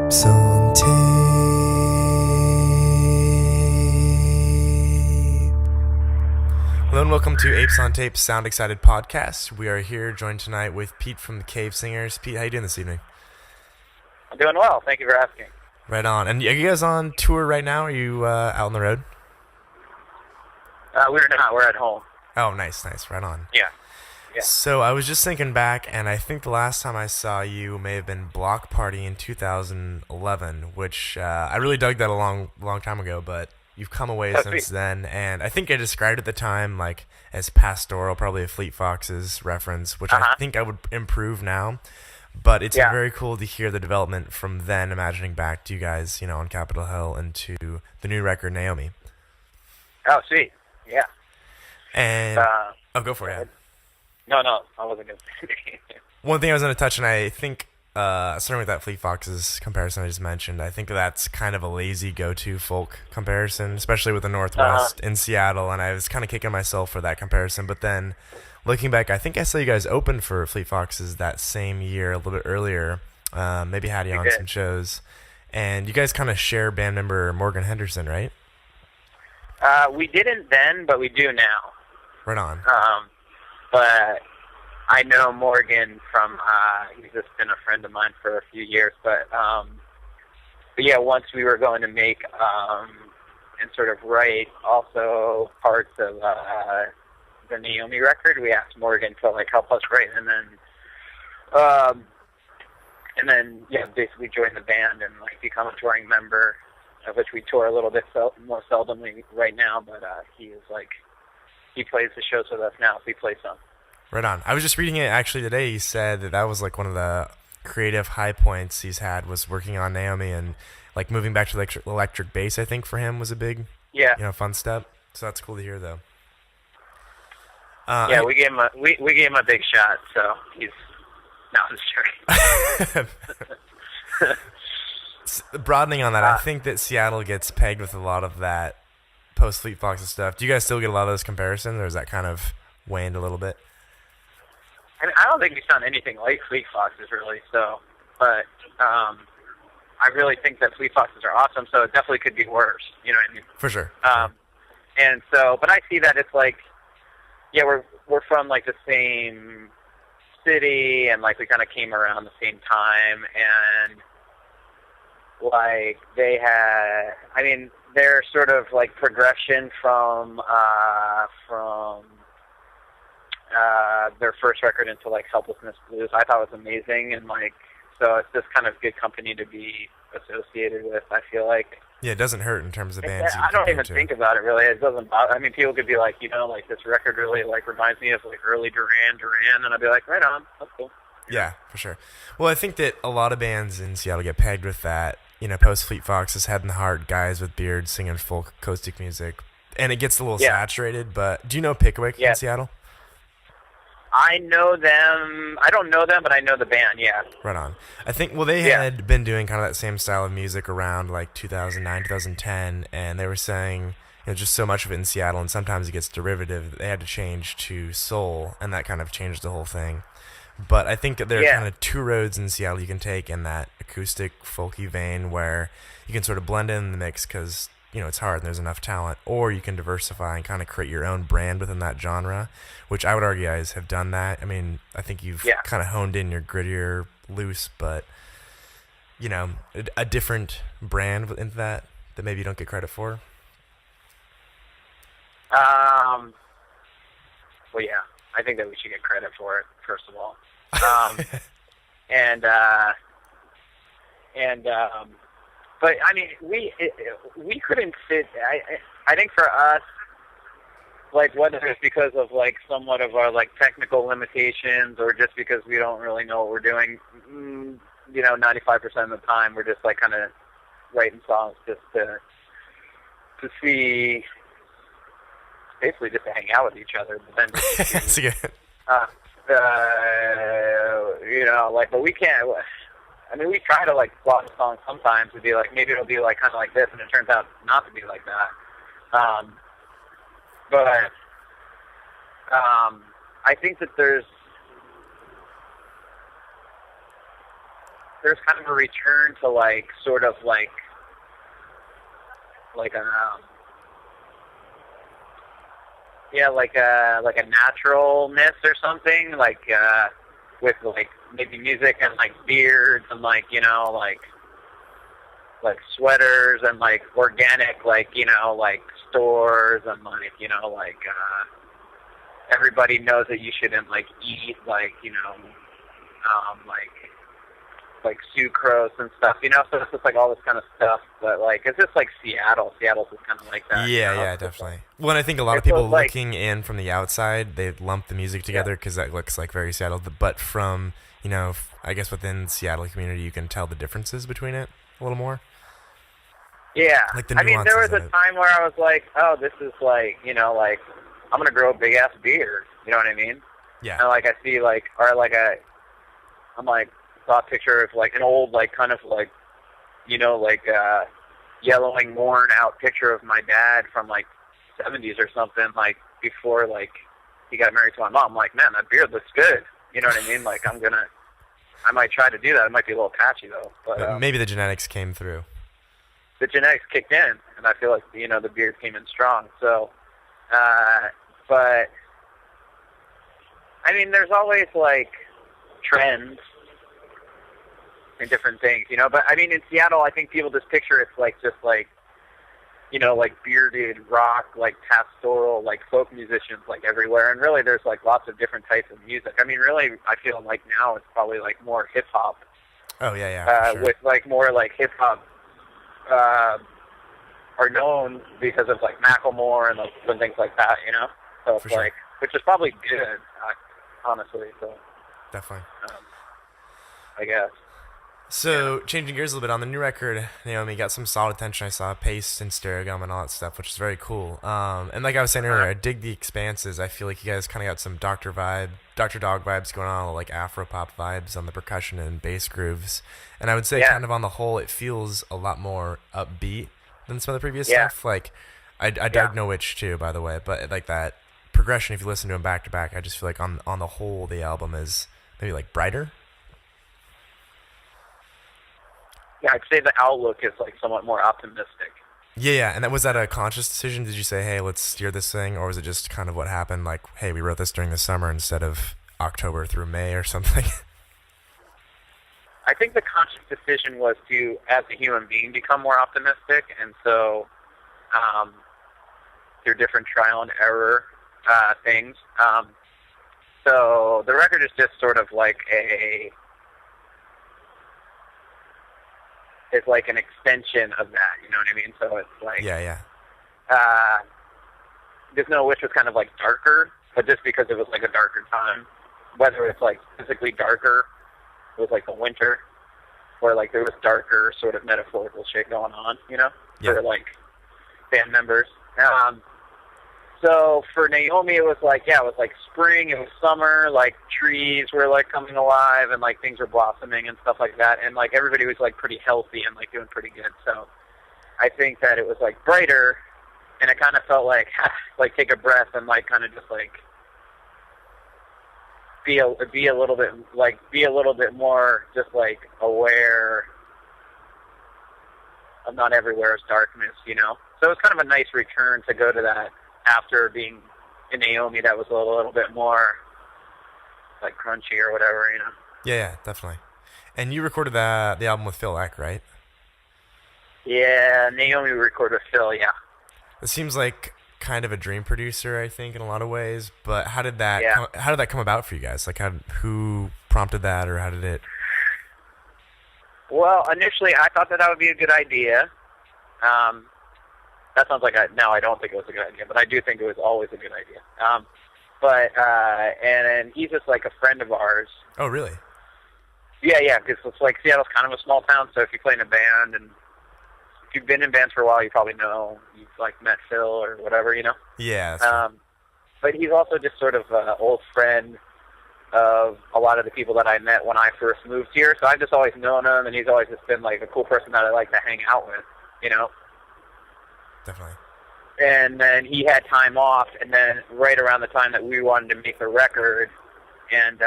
Apes on tape. Hello and welcome to Apes on Tape Sound Excited podcast. We are here joined tonight with Pete from the Cave Singers. Pete, how you doing this evening? I'm doing well. Thank you for asking. Right on. And are you guys on tour right now? Are you out on the road? We're not. We're at home. Oh, nice. Right on. Yeah. So I was just thinking back, and I think the last time I saw you may have been Block Party in 2011, which I really dug that a long time ago, but you've come away since then, and I think I described at the time like as pastoral, probably a Fleet Foxes reference, which I think I would improve now. But it's very cool to hear the development from then, imagining back to you guys, on Capitol Hill, and to the new record, Naomi. Oh, sweet. Yeah. And go for it. No, I wasn't going to say anything. One thing I was going to touch, and I think, starting with that Fleet Foxes comparison I just mentioned, I think that's kind of a lazy go-to folk comparison, especially with the Northwest in Seattle, and I was kind of kicking myself for that comparison. But then, looking back, I think I saw you guys open for Fleet Foxes that same year, a little bit earlier, maybe had you on some shows, and you guys kind of share band member Morgan Henderson, right? We didn't then, but we do now. Right on. But I know Morgan from, he's just been a friend of mine for a few years, but yeah, once we were going to make and sort of write also parts of the Naomi record, we asked Morgan to help us write, and then basically join the band and become a touring member, of which we tour a little bit more seldomly right now, but he is he plays the shows with us now, so he plays some. Right on. I was just reading it actually today. He said that was one of the creative high points he's had was working on Naomi, and moving back to electric bass, I think for him was a big fun step. So that's cool to hear though. We gave him a big shot, so he's just broadening on that, I think that Seattle gets pegged with a lot of that post Fleet Foxes stuff. Do you guys still get a lot of those comparisons, or is that kind of waned a little bit? I mean, I don't think we sound anything like Fleet Foxes, really. So, but I really think that Fleet Foxes are awesome. So it definitely could be worse. You know what I mean? For sure. And so, but I see that it's we're from the same city, and we kind of came around the same time, and they had. I mean, their sort of progression from their first record into Helplessness Blues, I thought was amazing, and so it's just kind of good company to be associated with. I feel like it doesn't hurt in terms of bands. I don't even think about it really. It doesn't bother. I mean, people could be this record really reminds me of early Duran, and I'd be like, right on, that's cool. Yeah, for sure. Well, I think that a lot of bands in Seattle get pegged with that. Post Fleet Foxes, Head and Heart, guys with beards singing folk acoustic music, and it gets a little saturated. But do you know Pickwick in Seattle? I know them. I don't know them, but I know the band, yeah. Right on. I think, they had been doing kind of that same style of music around 2009, 2010, and they were saying, just so much of it in Seattle, and sometimes it gets derivative, they had to change to soul, and that kind of changed the whole thing. But I think that there are kind of two roads in Seattle you can take in that acoustic, folky vein where you can sort of blend in the mix because, it's hard and there's enough talent, or you can diversify and kind of create your own brand within that genre, which I would argue you guys have done that. I mean, I think you've kind of honed in your grittier, loose, but, a different brand into that maybe you don't get credit for. Well, yeah, I think that we should get credit for it, first of all. But I mean, we couldn't fit. I think for us, whether it's because of somewhat of our technical limitations, or just because we don't really know what we're doing, 95% of the time we're just kind of writing songs just to see, basically just to hang out with each other. But then That's good. But we can't. I mean, we try to plot a song sometimes to be maybe it'll be kind of this, and it turns out not to be like that. But I think that there's there's kind of a return to like sort of like a like a naturalness or something, like with like maybe music and like beards and like, you know, like sweaters and like organic, like, you know, like stores and like, you know, like everybody knows that you shouldn't like eat like, you know, like sucrose and stuff, you know, so it's just like all this kind of stuff, but like it's just like Seattle's just kind of like that. Yeah, you know? yeah, definitely. Well, and I think a lot of So people it's like, looking in from the outside, they lump the music together because that looks like very Seattle. But from, you know, I guess within the Seattle community, you can tell the differences between it a little more. yeah. Like the I mean, there was nuances a of it. time where I was like, oh, this is like, you know, like I'm gonna grow a big ass beard. You know what I mean? Yeah. And like I see like, or like I'm like saw a picture of like an old like kind of like, you know, like yellowing, worn out picture of my dad from like 70s or something, like before like he got married to my mom. I'm like, man, that beard looks good. You know what I mean? Like I might try to do that. It might be a little patchy though, but Maybe the genetics came through. the genetics kicked in, and I feel like, you know, the beard came in strong. So, but I mean, there's always like trends and different things, you know. But I mean, in Seattle, I think people just picture it's like just like, you know, like bearded rock, like pastoral, like folk musicians, like everywhere. And really, there's like lots of different types of music. I mean, really, I feel like now it's probably like more hip hop. Oh yeah, for sure. With like more like hip hop are known because of like Macklemore and things like that, you know. So it's sure. like, which is probably good, honestly. So Definitely. I guess. So, changing gears a little bit, on the new record, Naomi got some solid attention. I saw Paste and Stereogum and all that stuff, which is very cool. And like I was saying earlier, I dig the expanses. I feel like you guys kind of got some Dr. Dog vibes going on, like Afro-pop vibes on the percussion and bass grooves. And I would say kind of on the whole, it feels a lot more upbeat than some of the previous stuff. Like, I dug No Witch too, by the way, but like that progression, if you listen to them back to back, I just feel like on the whole, the album is maybe like brighter. Yeah, I'd say the outlook is like somewhat more optimistic. Yeah, and was that a conscious decision? Did you say, hey, let's steer this thing, or was it just kind of what happened, like, hey, we wrote this during the summer instead of October through May or something? I think the conscious decision was to, as a human being, become more optimistic, and so through different trial and error things. So the record is just sort of like it's like an extension of that, you know what I mean? So it's like, there's No Witch was kind of like darker, but just because it was like a darker time, whether it's like physically darker, it was like the winter, or like there was darker sort of metaphorical shit going on, you know, for like band members. So for Naomi, it was like, it was like spring, it was summer, like trees were like coming alive and like things were blossoming and stuff like that. And like everybody was like pretty healthy and like doing pretty good. So I think that it was like brighter, and it kind of felt like, like take a breath and like kind of just like be a little bit more just like aware of not everywhere is darkness, you know? So it was kind of a nice return to go to that after being in Naomi that was a little bit more like crunchy or whatever, you know? Yeah, definitely. And you recorded the album with Phil Eck, right? Yeah, Naomi recorded with Phil, yeah. It seems like kind of a dream producer, I think, in a lot of ways. But how did that come about for you guys? Like, who prompted that, or how did it? Well, initially, I thought that would be a good idea. That sounds like now I don't think it was a good idea, but I do think it was always a good idea. And he's just like a friend of ours. Oh, really? Yeah, because it's like Seattle's kind of a small town, so if you play in a band and if you've been in bands for a while, you probably know you've like met Phil or whatever, you know. Yeah. That's but he's also just sort of an old friend of a lot of the people that I met when I first moved here. So I've just always known him, and he's always just been like a cool person that I like to hang out with, you know. Definitely. And then he had time off, and then right around the time that we wanted to make the record, And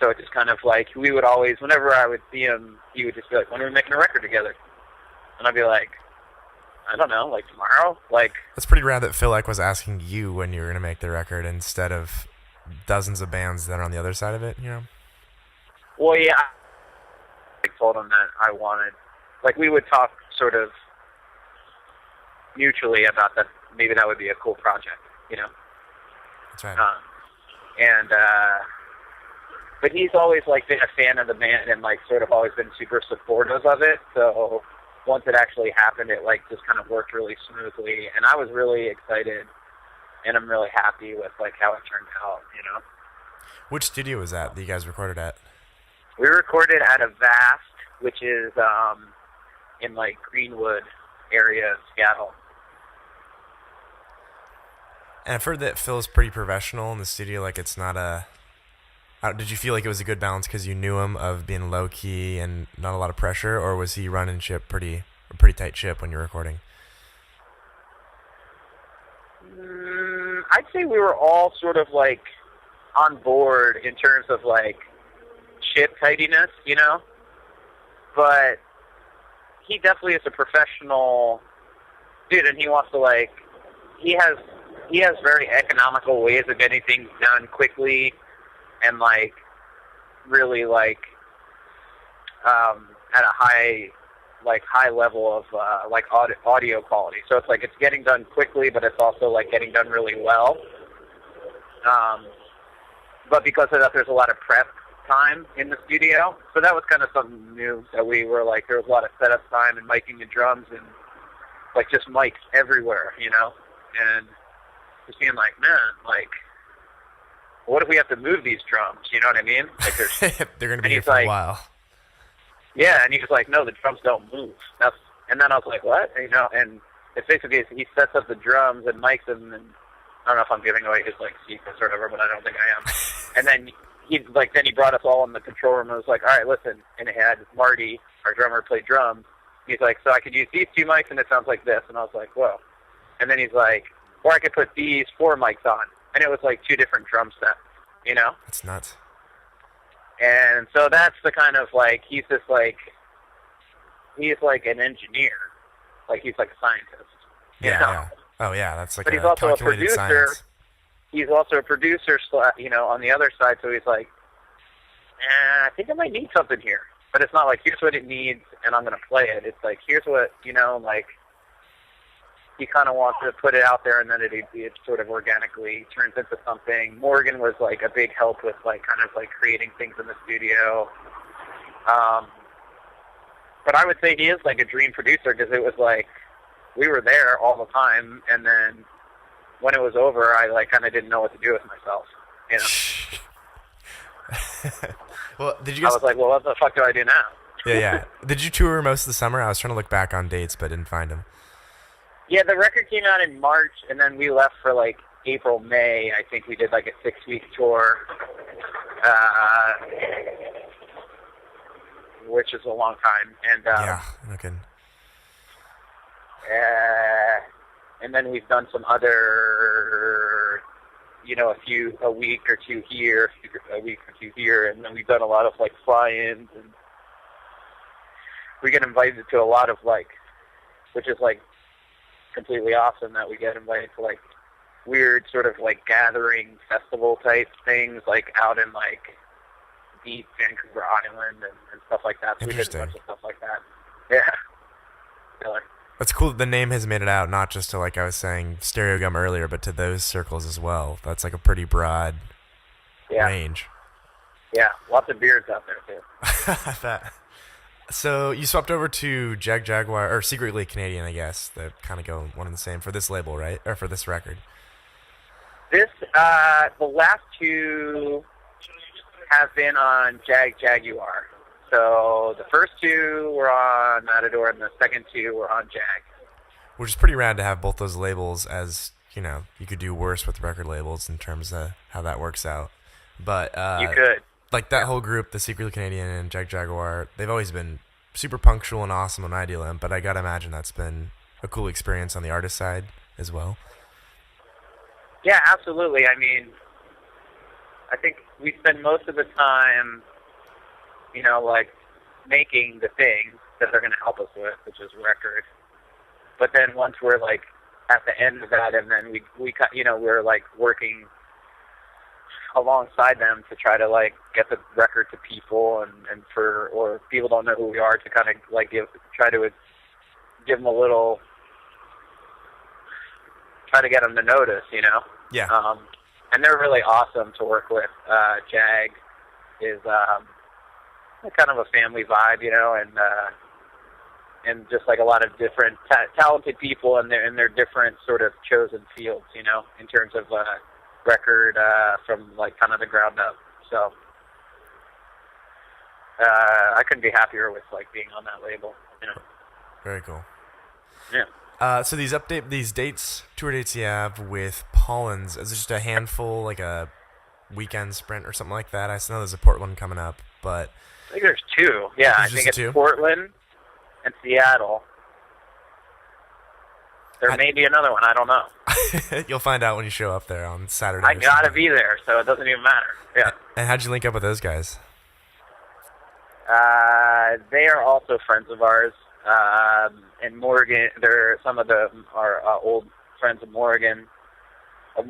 so it just kind of like, we would always, whenever I would see him, he would just be like, when are we making a record together? And I'd be like, I don't know, like tomorrow? Like, that's pretty rad that Phil Ek was asking you when you were going to make the record instead of dozens of bands that are on the other side of it, you know? Well, yeah, I told him that I wanted, like, we would talk sort of mutually about that, maybe that would be a cool project, you know? That's right. But he's always, like, been a fan of the band and, like, sort of always been super supportive of it, so once it actually happened, it, like, just kind of worked really smoothly, and I was really excited, and I'm really happy with, like, how it turned out, you know? Which studio was that you guys recorded at? We recorded at a Vast, which is in, like, Greenwood area of Seattle. And I've heard that Phil's pretty professional in the studio, like it's not a... did you feel like it was a good balance because you knew him of being low-key and not a lot of pressure, or was he running ship a pretty tight ship when you were recording? I'd say we were all sort of, like, on board in terms of, like, ship tidiness, you know? But he definitely is a professional dude, and he wants to, like, he has very economical ways of getting things done quickly and, like, really, like, at a high level of, like, audio quality. So it's, like, it's getting done quickly, but it's also, like, getting done really well. But because of that, there's a lot of prep time in the studio. So that was kind of something new that we were, like, there was a lot of setup time and miking the drums and, like, just mics everywhere, you know? And just being like, man, like, what if we have to move these drums? You know what I mean? Like, they're going to be here for a while. Yeah, and he's like, no, the drums don't move. And then I was like, what? And, you know, and it's basically he sets up the drums and mics them, and I don't know if I'm giving away his, like, secrets or whatever, but I don't think I am. And then he brought us all in the control room and was like, all right, listen. And it had Marty, our drummer, play drums. He's like, so I could use these two mics and it sounds like this. And I was like, whoa. And then he's like, or I could put these 4 mics on. And it was like 2 different drum sets, you know? That's nuts. And so that's the kind of, like, he's like an engineer. Like, he's like a scientist. Yeah. Oh, yeah, that's like but he's also a producer. Science. He's also a producer, you know, on the other side. So he's like, I think I might need something here. But it's not like, here's what it needs, and I'm going to play it. It's like, here's what, you know, like, he kind of wants to put it out there, and then it sort of organically turns into something. Morgan was, like, a big help with, like, kind of, like, creating things in the studio. But I would say he is, like, a dream producer, because it was, like, we were there all the time, and then when it was over, I, like, kind of didn't know what to do with myself, you know? Well, did you guys... I was like, well, what the fuck do I do now? Yeah. Did you tour most of the summer? I was trying to look back on dates, but didn't find them. Yeah, the record came out in March, and then we left for, like, April, May. I think we did, like, a 6-week tour, which is a long time. And yeah, okay. And then we've done some other, you know, a week or two here, and then we've done a lot of, like, fly-ins, and we get invited to a lot of, like, which is, like, completely awesome that we get invited to, like, weird sort of, like, gathering festival type things, like, out in, like, deep Vancouver Island and stuff like that. So we did a bunch of stuff like that. Yeah. Killer. That's cool that the name has made it out, not just to, like I was saying, Stereo Gum earlier, but to those circles as well. That's, like, a pretty broad range. Yeah, lots of beards out there, too. I bet. So you swapped over to Jagjaguwar, or Secretly Canadian, I guess. They kind of go one and the same for this label, right? Or for this record. The last 2 have been on Jagjaguwar. So the first 2 were on Matador, and the second 2 were on Jag. Which is pretty rad to have both those labels, as, you know, you could do worse with record labels in terms of how that works out. But you could. Like that whole group, the Secretly Canadian and Jagjaguwar, they've always been super punctual and awesome on IDLM, but I gotta imagine that's been a cool experience on the artist side as well. Yeah, absolutely. I mean, I think we spend most of the time, like making the thing that they're going to help us with, which is record. But then once we're like at the end of that, and then we're like working alongside them to try to like get the record to people, or if people don't know who we are, to kind of like try to give them a little, try to get them to notice, Yeah. And they're really awesome to work with. Jag is kind of a family vibe, and just like a lot of different talented people in their different sort of chosen fields, in terms of record from like kind of the ground up. So I couldn't be happier with like being on that label. Very cool. Yeah. So these tour dates you have with Pollens, is it just a handful, like a weekend sprint or something like that? I know there's a Portland coming up, but I think there's two. Yeah, I think it's two? Portland and Seattle. There may be another one. I don't know. You'll find out when you show up there on Saturday. I gotta be there, so it doesn't even matter. Yeah. And how'd you link up with those guys? They are also friends of ours. And Morgan, some of them are old friends of Morgan, and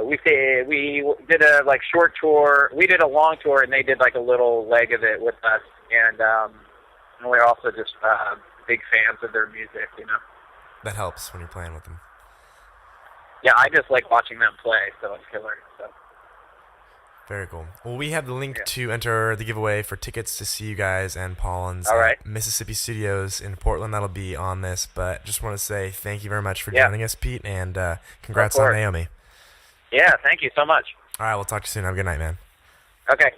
we did a like short tour. We did a long tour, and they did like a little leg of it with us, and we're also just big fans of their music, That helps when you're playing with them. Yeah, I just like watching them play, so it's killer. So. Very cool. Well, we have the link to enter the giveaway for tickets to see you guys and Pollens at Mississippi Studios in Portland. That'll be on this, but just want to say thank you very much for joining us, Pete, and congrats on Naomi. Yeah, thank you so much. All right, we'll talk to you soon. Have a good night, man. Okay.